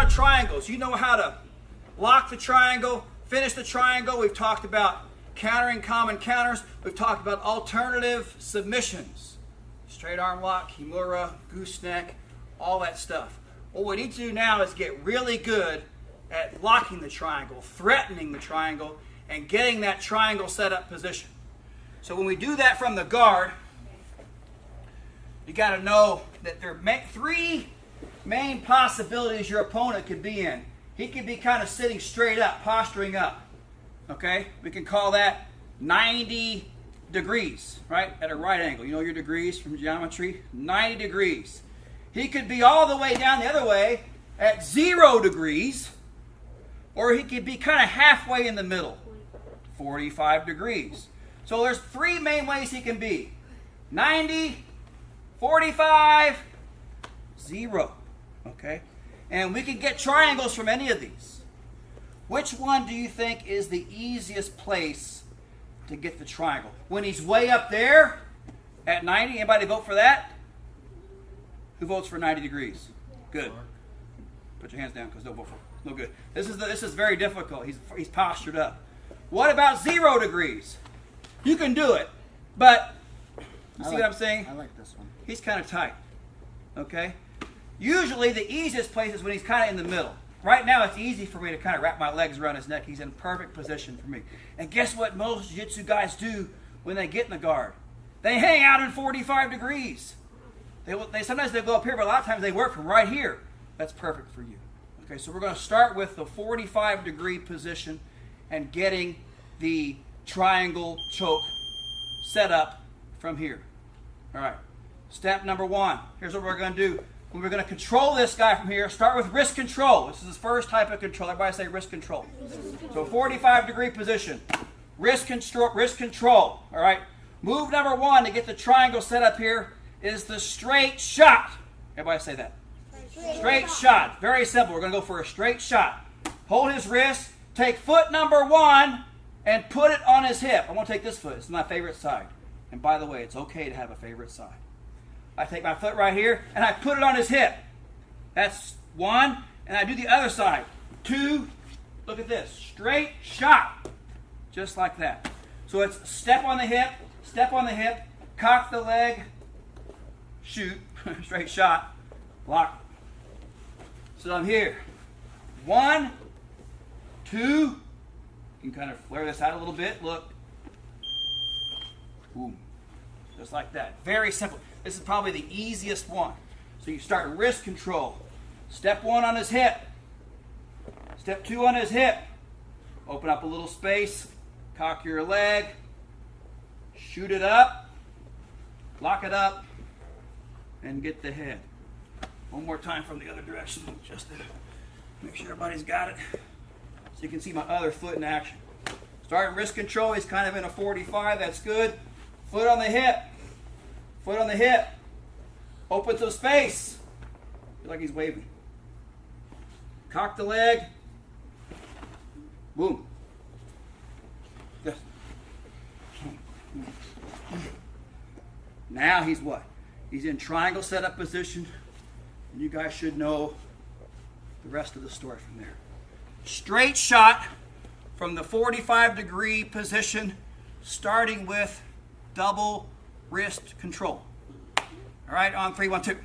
of triangles. You know how to lock the triangle, finish the triangle. We've talked about countering common counters. We've talked about alternative submissions. Straight arm lock, kimura, gooseneck, all that stuff. What we need to do now is get really good at locking the triangle, threatening the triangle, and getting that triangle set up position. So when we do that from the guard, you got to know that there are three main possibilities your opponent could be in. He could be kind of sitting straight up, posturing up. Okay? We can call that 90 degrees, right? At a right angle. You know your degrees from geometry? 90 degrees. He could be all the way down the other way at 0 degrees, or he could be kind of halfway in the middle, 45 degrees. So there's three main ways he can be. 90, 45, 0. Okay? And we can get triangles from any of these. Which one do you think is the easiest place to get the triangle? When he's way up there at 90, anybody vote for that? Who votes for 90 degrees? Good. Put your hands down because don't vote for it. No good. This is very difficult. He's postured up. What about 0 degrees? You can do it, but you see what I'm saying? I like this one. He's kind of tight. Okay? Usually the easiest place is when he's kind of in the middle. Right now it's easy for me to kind of wrap my legs around his neck. He's in perfect position for me. And guess what most jiu-jitsu guys do when they get in the guard? They hang out in 45 degrees. Sometimes they go up here, but a lot of times they work from right here. That's perfect for you. Okay, so we're going to start with the 45 degree position and getting the triangle choke set up from here. All right, step number 1. Here's what we're going to do. We're going to control this guy from here. Start with wrist control. This is his first type of control. Everybody say wrist control. So 45 degree position. Wrist control. All right. Move number 1 to get the triangle set up here is the straight shot. Everybody say that. Straight shot. Very simple. We're going to go for a straight shot. Hold his wrist. Take foot number 1 and put it on his hip. I'm going to take this foot. It's my favorite side. And by the way, it's okay to have a favorite side. I take my foot right here and I put it on his hip. That's 1. And I do the other side. 2. Look at this. Straight shot. Just like that. So it's step on the hip, cock the leg, shoot, straight shot, lock. So I'm here. 1, 2. You can kind of flare this out a little bit. Look. Boom. Just like that. Very simple. This is probably the easiest one. So you start wrist control. Step 1 on his hip. Step 2 on his hip. Open up a little space. Cock your leg. Shoot it up. Lock it up. And get the head. One more time from the other direction. Just to make sure everybody's got it. So you can see my other foot in action. Starting wrist control. He's kind of in a 45. That's good. Foot on the hip. Foot on the hip. Open some space. Feel like he's waving. Cock the leg. Boom. Yes. Now he's what? He's in triangle setup position. And you guys should know the rest of the story from there. Straight shot from the 45 degree position, starting with double wrist control. All right, on 3, 1, 2.